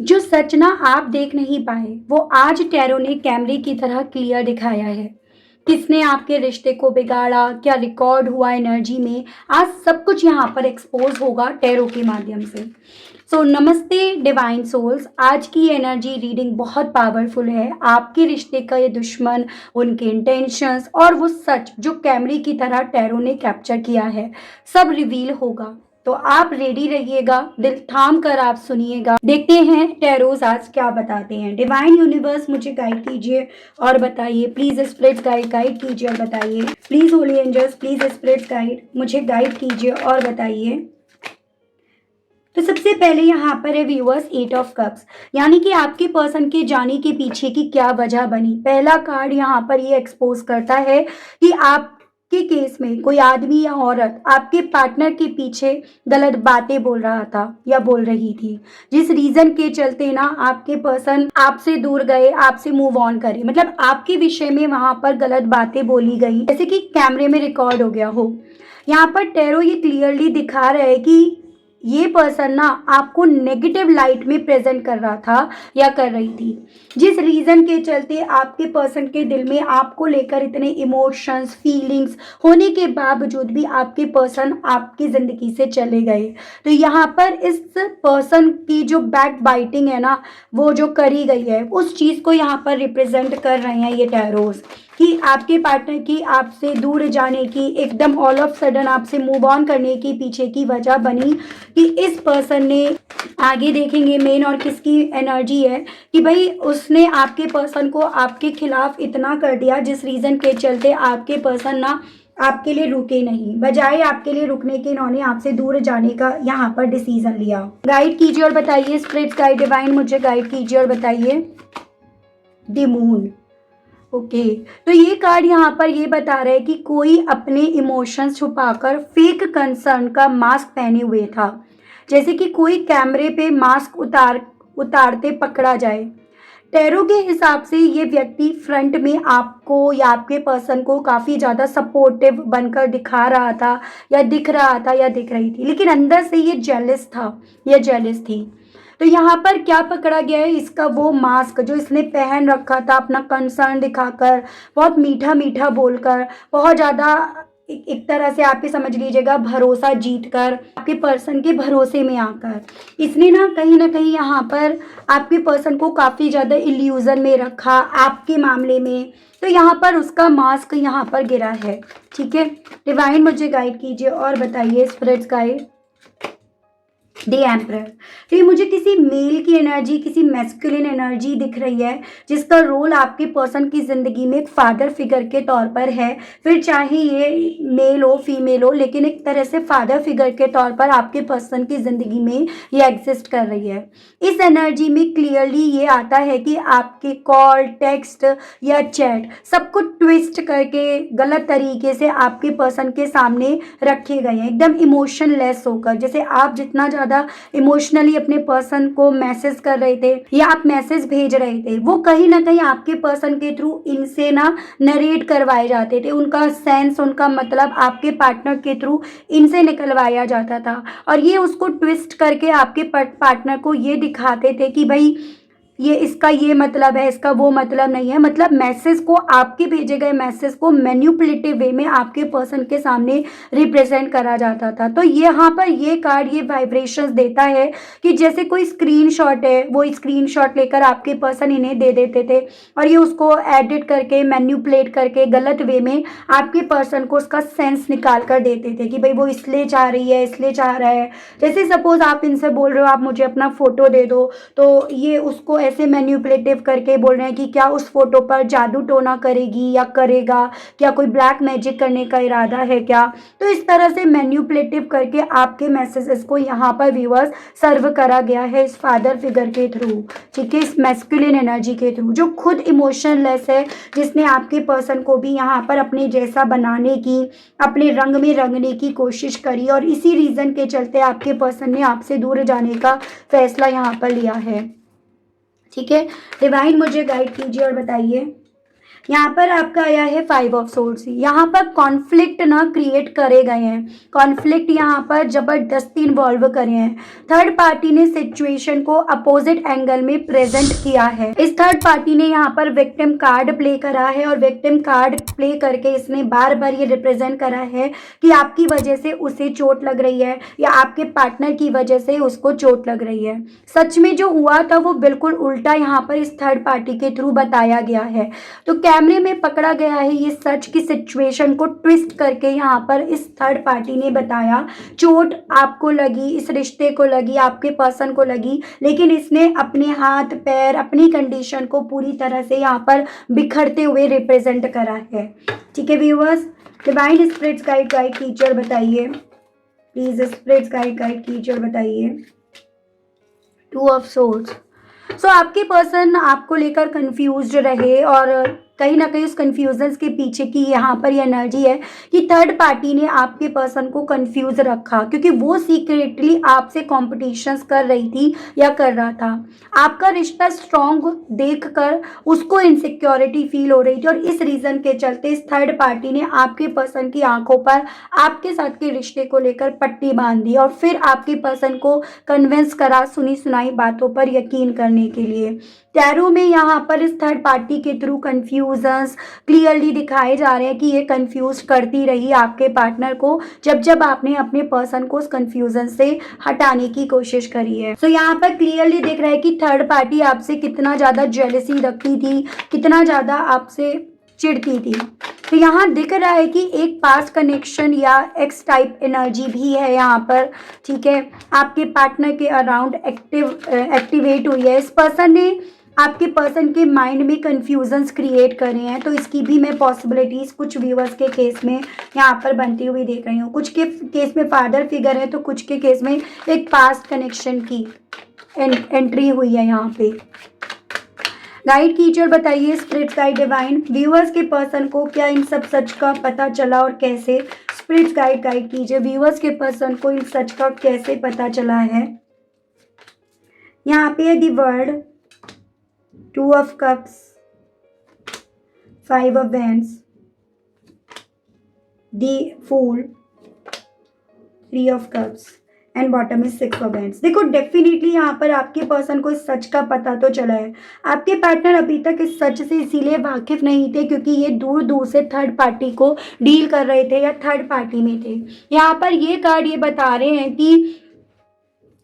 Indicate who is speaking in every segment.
Speaker 1: जो सच ना आप देख नहीं पाए वो आज टैरो ने कैमरे की तरह क्लियर दिखाया है। किसने आपके रिश्ते को बिगाड़ा, क्या रिकॉर्ड हुआ एनर्जी में, आज सब कुछ यहाँ पर एक्सपोज होगा टैरो के माध्यम से। नमस्ते डिवाइन सोल्स, आज की एनर्जी रीडिंग बहुत पावरफुल है। आपके रिश्ते का ये दुश्मन, उनके इंटेंशंस और वो सच जो कैमरे की तरह टैरो ने कैप्चर किया है, सब रिवील होगा। तो आप रेडी रहिएगा, दिल थाम कर आप सुनिएगा। देखते हैं टैरोज आज क्या बताते हैं। डिवाइन यूनिवर्स मुझे गाइड कीजिए और बताइए। प्लीज स्पिरिट्स गाइड कीजिए और बताइए। Please holy angels, please spirits guide मुझे गाइड कीजिए और बताइए। तो सबसे पहले यहाँ पर है व्यूअर्स 8 ऑफ कप्स, यानी कि आपके पर्सन के जाने के पीछे की क्या वजह बनी। पहला कार्ड यहाँ पर ये एक्सपोज करता है कि आपके केस में कोई आदमी या औरत आपके पार्टनर के पीछे गलत बातें बोल रहा था या बोल रही थी, जिस रीजन के चलते ना आपके पर्सन आपसे दूर गए, आपसे मूव ऑन करे। मतलब आपके विषय में वहां पर गलत बातें बोली गई, जैसे कि कैमरे में रिकॉर्ड हो गया हो। यहाँ पर टैरो ये क्लियरली दिखा रहा है कि ये पर्सन ना आपको नेगेटिव लाइट में प्रेजेंट कर रहा था या कर रही थी, जिस रीजन के चलते आपके पर्सन के दिल में आपको लेकर इतने इमोशंस, फीलिंग्स होने के बावजूद भी आपके पर्सन आपकी जिंदगी से चले गए। तो यहाँ पर इस पर्सन की जो बैक बाइटिंग है ना, वो जो करी गई है, उस चीज को यहाँ पर रिप्रेजेंट कर रहे हैं ये टैरोस, कि आपके पार्टनर की आपसे दूर जाने की, एकदम ऑल ऑफ सडन आपसे मूव ऑन करने की पीछे की वजह बनी कि इस पर्सन ने, आगे देखेंगे मेन और किसकी एनर्जी है, कि भाई उसने आपके पर्सन को आपके खिलाफ इतना कर दिया, जिस रीजन के चलते आपके पर्सन ना आपके लिए रुके नहीं, बजाय आपके लिए रुकने के इन्होंने आपसे दूर जाने का यहाँ पर डिसीजन लिया। गाइड कीजिए और बताइए। स्पिरिट्स गाइड डिवाइन मुझे गाइड कीजिए और बताइए। The moon. ओके तो ये कार्ड यहाँ पर ये बता रहा है कि कोई अपने इमोशंस छुपाकर फेक कंसर्न का मास्क पहने हुए था, जैसे कि कोई कैमरे पे मास्क उतारते पकड़ा जाए। टैरो के हिसाब से ये व्यक्ति फ्रंट में आपको या आपके पर्सन को काफ़ी ज़्यादा सपोर्टिव बनकर दिखा रहा था या दिख रहा था या दिख रही थी, लेकिन अंदर से ये जेलस था या जेलस थी। तो यहाँ पर क्या पकड़ा गया है, इसका वो मास्क जो इसने पहन रखा था, अपना कंसर्न दिखाकर, बहुत मीठा मीठा बोलकर, बहुत ज़्यादा एक तरह से आप ही समझ लीजिएगा भरोसा जीत कर, आपके पर्सन के भरोसे में आकर इसने ना कहीं यहाँ पर आपके पर्सन को काफ़ी ज़्यादा इल्यूजन में रखा आपके मामले में। तो यहाँ पर उसका मास्क यहाँ पर गिरा है। ठीक है, डिवाइन मुझे गाइड कीजिए और बताइए। Spirits guide the emperor. तो ये मुझे किसी मेल की एनर्जी, किसी मैस्कुलिन एनर्जी दिख रही है, जिसका रोल आपके पर्सन की ज़िंदगी में एक फादर फिगर के तौर पर है। फिर चाहे ये मेल हो फीमेल हो, लेकिन एक तरह से फादर फिगर के तौर पर आपके पर्सन की ज़िंदगी में ये एग्जिस्ट कर रही है। इस एनर्जी में क्लियरली ये आता है कि आपके कॉल, टेक्स्ट या चैट सबको ट्विस्ट करके गलत तरीके से आपके पर्सन के सामने रखे गए हैं, एकदम इमोशनलेस होकर। जैसे आप जितना ज़्यादा इमोशनली अपने पर्सन को मैसेज कर रहे थे या आप मैसेज भेज रहे थे, वो कहीं ना कहीं आपके पर्सन के थ्रू इनसे ना नरेट करवाए जाते थे। उनका सेंस, उनका मतलब आपके पार्टनर के थ्रू इनसे निकलवाया जाता था, और ये उसको ट्विस्ट करके आपके पार्टनर को ये दिखाते थे कि भाई ये इसका ये मतलब है, इसका वो मतलब नहीं है। मतलब मैसेज को, आपके भेजे गए मैसेज को मैन्युपुलेटिव वे में आपके पर्सन के सामने रिप्रेजेंट करा जाता था। तो यहाँ पर ये कार्ड ये वाइब्रेशंस देता है कि जैसे कोई स्क्रीनशॉट है, वो स्क्रीनशॉट लेकर आपके पर्सन इन्हें दे देते थे, और ये उसको एडिट करके, मैन्युपुलेट करके गलत वे में आपके पर्सन को उसका सेंस निकाल कर देते थे कि भाई वो इसलिए चाह रही है, इसलिए चाह रहा है। जैसे सपोज आप इनसे बोल रहे हो आप मुझे अपना फोटो दे दो, तो ये उसको ऐसे मैन्युपुलेटिव करके बोल रहे हैं कि क्या उस फोटो पर जादू टोना करेगी या करेगा, क्या कोई ब्लैक मैजिक करने का इरादा है क्या। तो इस तरह से मैन्युपुलेटिव करके आपके मैसेजेस को यहाँ पर व्यूअर्स सर्व करा गया है इस फादर फिगर के थ्रू। ठीक है, इस मैस्कुलिन एनर्जी के थ्रू जो खुद इमोशनलेस है, जिसने आपके पर्सन को भी यहाँ पर अपने जैसा बनाने की, अपने रंग में रंगने की कोशिश करी, और इसी रीजन के चलते आपके पर्सन ने आपसे दूर जाने का फैसला यहाँ पर लिया है। ठीक है, डिवाइन मुझे गाइड कीजिए और बताइए। यहाँ पर आपका आया है 5 ऑफ सोर्ड्स। यहाँ पर कॉन्फ्लिक्ट ना क्रिएट करे गए हैं, कॉन्फ्लिक्ट यहाँ पर जबरदस्ती इन्वॉल्व करे हैं। थर्ड पार्टी ने सिचुएशन को अपोजिट एंगल में प्रेजेंट किया है। इस थर्ड पार्टी ने यहाँ पर विक्टिम कार्ड प्ले करा है और विक्टिम कार्ड प्ले करके इसने बार बार ये रिप्रेजेंट करा है कि आपकी वजह से उसे चोट लग रही है या आपके पार्टनर की वजह से उसको चोट लग रही है। सच में जो हुआ था वो बिल्कुल उल्टा यहाँ पर इस थर्ड पार्टी के थ्रू बताया गया है। तो कैमरे में पकड़ा गया है ये सच की सिचुएशन को ट्विस्ट करके। यहाँ पर इस थर्ड पार्टी ने बताया चोट आपको लगी, इस रिश्ते को लगी, आपके पर्सन को लगी, लेकिन इसने अपने हाथ पैर अपनी कंडीशन को पूरी तरह से यहाँ पर बिखरते हुए रिप्रेजेंट करा है। ठीक है viewers, divine spirits guide teacher बताइए प्लीज, स्पिरिट्स गाइड टीचर बताइए। 2 ऑफ सोर्ड्स। सो आपके पर्सन आपको लेकर कंफ्यूज्ड रहे और कहीं ना कहीं उस कंफ्यूजन के पीछे की यहाँ पर ये एनर्जी है कि थर्ड पार्टी ने आपके पर्सन को कंफ्यूज रखा, क्योंकि वो सीक्रेटली आपसे कॉम्पिटिशन्स कर रही थी या कर रहा था। आपका रिश्ता स्ट्रॉन्ग देखकर उसको इनसिक्योरिटी फील हो रही थी और इस रीज़न के चलते इस थर्ड पार्टी ने आपके पर्सन की आंखों पर आपके साथ के रिश्ते को लेकर पट्टी बांध दी और फिर आपके पर्सन को कन्विंस करा सुनी सुनाई बातों पर यकीन करने के लिए। टैरो में यहाँ पर इस थर्ड पार्टी के थ्रू कंफ्यूजन्स क्लियरली दिखाए जा रहे हैं कि ये कंफ्यूज करती रही आपके पार्टनर को जब जब आपने अपने पर्सन को उस कंफ्यूजन से हटाने की कोशिश करी है। तो यहाँ पर क्लियरली दिख रहा है कि थर्ड पार्टी आपसे कितना ज़्यादा जेलसी रखती थी, कितना ज़्यादा आपसे चिढ़ती थी। तो यहाँ दिख रहा है कि एक पास्ट कनेक्शन या एक्स टाइप एनर्जी भी है यहाँ पर। ठीक है, आपके पार्टनर के अराउंड एक्टिवेट हुई है। इस पर्सन ने आपके पर्सन के माइंड में कंफ्यूजन्स क्रिएट करे हैं, तो इसकी भी मैं पॉसिबिलिटीज़ कुछ व्यूअर्स के केस में यहाँ पर बनती हुई देख रही हूँ। कुछ के केस में फादर फिगर है तो कुछ के केस में एक पास्ट कनेक्शन की एंट्री हुई है यहाँ पे। गाइड टीचर बताइए, स्पिरिट्स गाइड डिवाइन, व्यूअर्स के पर्सन को क्या इन सब सच का पता चला और कैसे? स्पिरिट्स गाइड कीजिए, व्यूअर्स के पर्सन को इन सच का कैसे पता चला है। यहाँ पे है the world, 2 of cups, 5 of wands, the fool, 3 of cups and bottom में 6 ऑफ वैंड्स। देखो डेफिनेटली यहाँ पर आपके पर्सन को इस सच का पता तो चला है। आपके पार्टनर अभी तक इस सच से इसीलिए वाकिफ नहीं थे क्योंकि ये दूर दूर से थर्ड पार्टी को डील कर रहे थे या थर्ड पार्टी में थे। यहाँ पर ये कार्ड ये बता रहे हैं कि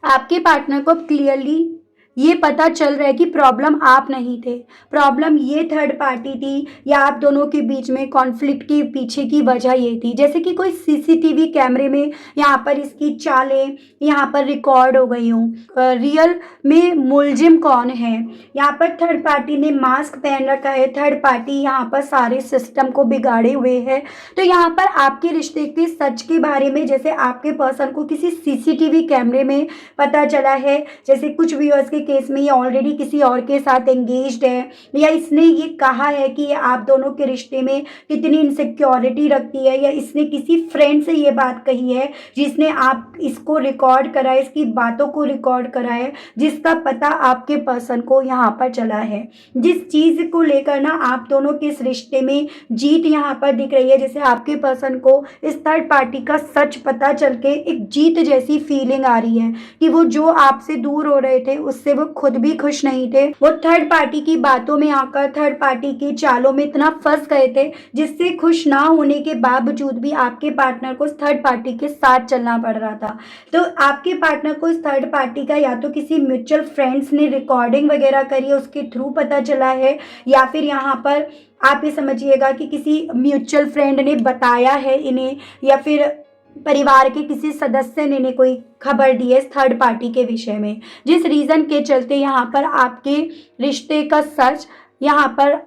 Speaker 1: आपके पार्टनर को क्लियरली ये पता चल रहा है कि प्रॉब्लम आप नहीं थे, प्रॉब्लम ये थर्ड पार्टी थी या आप दोनों के बीच में कॉन्फ्लिक्ट के पीछे की वजह ये थी। जैसे कि कोई सीसीटीवी कैमरे में यहाँ पर इसकी चालें यहाँ पर रिकॉर्ड हो गई हूँ। रियल में मुलजिम कौन है? यहाँ पर थर्ड पार्टी ने मास्क पहन रखा है, थर्ड पार्टी यहाँ पर सारे सिस्टम को बिगाड़े हुए है। तो यहाँ पर आपके रिश्ते के सच के बारे में जैसे आपके पर्सन को किसी सीसीटीवी कैमरे में पता चला है, जैसे कुछ व्यूअर्स के केस में ये ऑलरेडी किसी और के साथ एंगेज्ड है या इसने ये कहा है कि ये आप दोनों के रिश्ते में कितनी इनसिक्योरिटी रखती है, या इसने किसी फ्रेंड से ये बात कही है जिसने आप इसको रिकॉर्ड करा है, इसकी बातों को रिकॉर्ड करा है, जिसका पता आपके पर्सन को यहाँ पर चला है। जिस चीज़ को लेकर ना आप दोनों के इस रिश्ते में जीत यहाँ पर दिख रही है, जैसे आपके पर्सन को इस थर्ड पार्टी का सच पता चल के एक जीत जैसी फीलिंग आ रही है कि वो जो आपसे दूर हो रहे थे उससे वो खुद भी खुश नहीं थे। वो थर्ड पार्टी की बातों में आकर थर्ड पार्टी की चालों में इतना फंस गए थे जिससे खुश ना होने के बावजूद भी आपके पार्टनर को थर्ड पार्टी के साथ चलना पड़ रहा था। तो आपके पार्टनर को इस थर्ड पार्टी का या तो किसी म्यूचुअल फ्रेंड्स ने रिकॉर्डिंग वगैरह करी है उसके थ्रू पता चला है, या फिर यहाँ पर आप ये समझिएगा कि किसी म्यूचुअल फ्रेंड ने बताया है इन्हें, या फिर परिवार के किसी सदस्य ने इन्हें कोई खबर दी है इस थर्ड पार्टी के विषय में, जिस रीज़न के चलते यहाँ पर आपके रिश्ते का सच यहाँ पर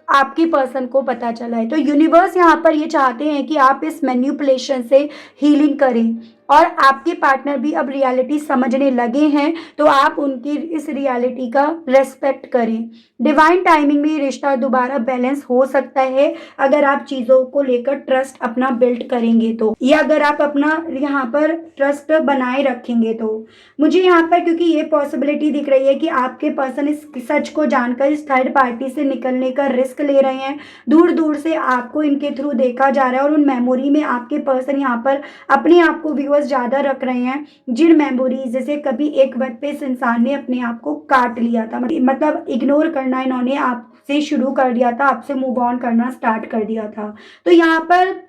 Speaker 1: आपके पर्सन को पता चला है। तो यूनिवर्स यहाँ पर ये चाहते हैं कि आप इस मैन्युपुलेशन से हीलिंग करें और आपके पार्टनर भी अब रियलिटी समझने लगे हैं, तो आप उनकी इस रियलिटी का रेस्पेक्ट करें। डिवाइन टाइमिंग में ये रिश्ता दोबारा बैलेंस हो सकता है अगर आप चीज़ों को लेकर ट्रस्ट अपना बिल्ड करेंगे तो, या अगर आप अपना यहाँ पर ट्रस्ट बनाए रखेंगे तो। मुझे यहाँ पर क्योंकि ये पॉसिबिलिटी दिख रही है कि आपके पर्सन इस सच को जानकर इस थर्ड पार्टी से निकलने का रिस्क ले रहे हैं। दूर दूर से आपको इनके थ्रू देखा जा रहा है और उन मेमोरी में आपके पर्सन यहाँ पर अपने आप को व्यूअर्स ज़्यादा रख रहे हैं, जिन मेमोरीज जैसे कभी एक वक्त पे इस इंसान ने अपने आप को काट लिया था, मतलब इग्नोर करना इन्होंने आपसे शुरू कर दिया था, आपसे मूव ऑन करना स्टार्ट कर दिया था। तो यहाँ पर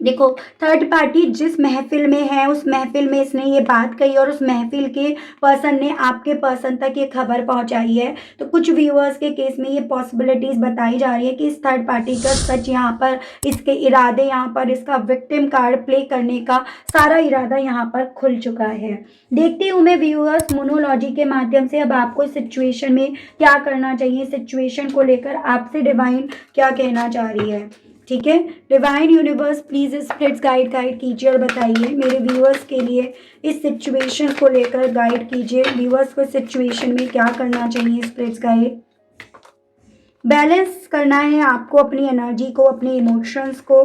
Speaker 1: देखो, थर्ड पार्टी जिस महफिल में है उस महफिल में इसने ये बात कही और उस महफिल के पर्सन ने आपके पर्सन तक ये खबर पहुंचाई है। तो कुछ व्यूअर्स के केस में ये पॉसिबिलिटीज बताई जा रही है कि इस थर्ड पार्टी का सच यहाँ पर, इसके इरादे यहाँ पर, इसका विक्टिम कार्ड प्ले करने का सारा इरादा यहाँ पर खुल चुका है। देखती हूँ मैं व्यूअर्स मोनोलॉजी के माध्यम से अब आपको इस सिचुएशन में क्या करना चाहिए, सिचुएशन को लेकर आपसे डिवाइन क्या कहना चाह रही है। ठीक है, divine universe please spirits guide कीजिए और बताइए मेरे व्यूअर्स के लिए इस सिचुएशन को लेकर गाइड कीजिए। व्यूअर्स को सिचुएशन में क्या करना चाहिए, स्पिरिट्स गाइड। बैलेंस करना है आपको अपनी एनर्जी को, अपने इमोशंस को,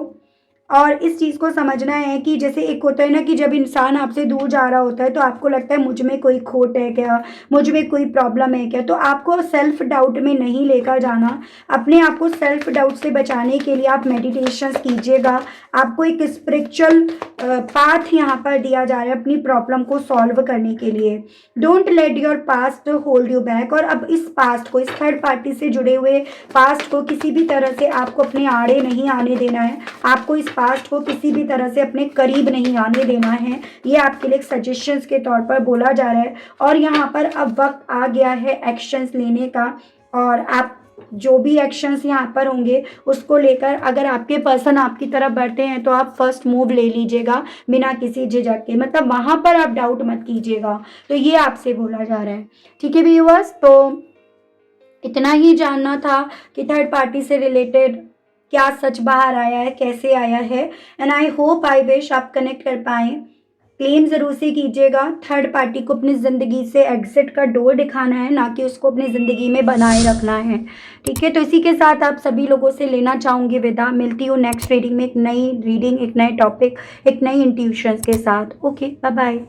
Speaker 1: और इस चीज़ को समझना है कि जैसे एक होता है ना कि जब इंसान आपसे दूर जा रहा होता है तो आपको लगता है मुझ में कोई खोट है क्या, मुझ में कोई प्रॉब्लम है क्या। तो आपको सेल्फ डाउट में नहीं लेकर जाना, अपने आप को सेल्फ डाउट से बचाने के लिए आप मेडिटेशंस कीजिएगा। आपको एक स्पिरिचुअल पाथ यहाँ पर दिया जा रहा है अपनी प्रॉब्लम को सॉल्व करने के लिए। Don't let your past hold you back. और अब इस पास्ट को, इस थर्ड पार्टी से जुड़े हुए पास्ट को किसी भी तरह से आपको अपने आड़े नहीं आने देना है। आपको इस पास्ट को किसी भी तरह से अपने करीब नहीं आने देना है। ये आपके लिए सजेशंस के तौर पर बोला जा रहा है। और यहाँ पर अब वक्त आ गया है एक्शंस लेने का, और आप जो भी एक्शंस यहाँ पर होंगे उसको लेकर अगर आपके पर्सन आपकी तरफ बढ़ते हैं तो आप फर्स्ट मूव ले लीजिएगा बिना किसी झिझक के, मतलब वहाँ पर आप डाउट मत कीजिएगा। तो ये आपसे बोला जा रहा है। ठीक है व्यूअर्स, तो इतना ही जानना था कि थर्ड पार्टी से रिलेटेड क्या सच बाहर आया है, कैसे आया है। And I hope, I wish आप कनेक्ट कर पाएँ। क्लेम ज़रूर से कीजिएगा। थर्ड पार्टी को अपनी ज़िंदगी से एग्जिट का डोर दिखाना है, ना कि उसको अपनी ज़िंदगी में बनाए रखना है। ठीक है, तो इसी के साथ आप सभी लोगों से लेना चाहूँगी विदा। मिलती हूँ नेक्स्ट रीडिंग में, एक नई रीडिंग, एक नए टॉपिक, एक नई इंट्यूशंस के साथ। Okay, bye bye.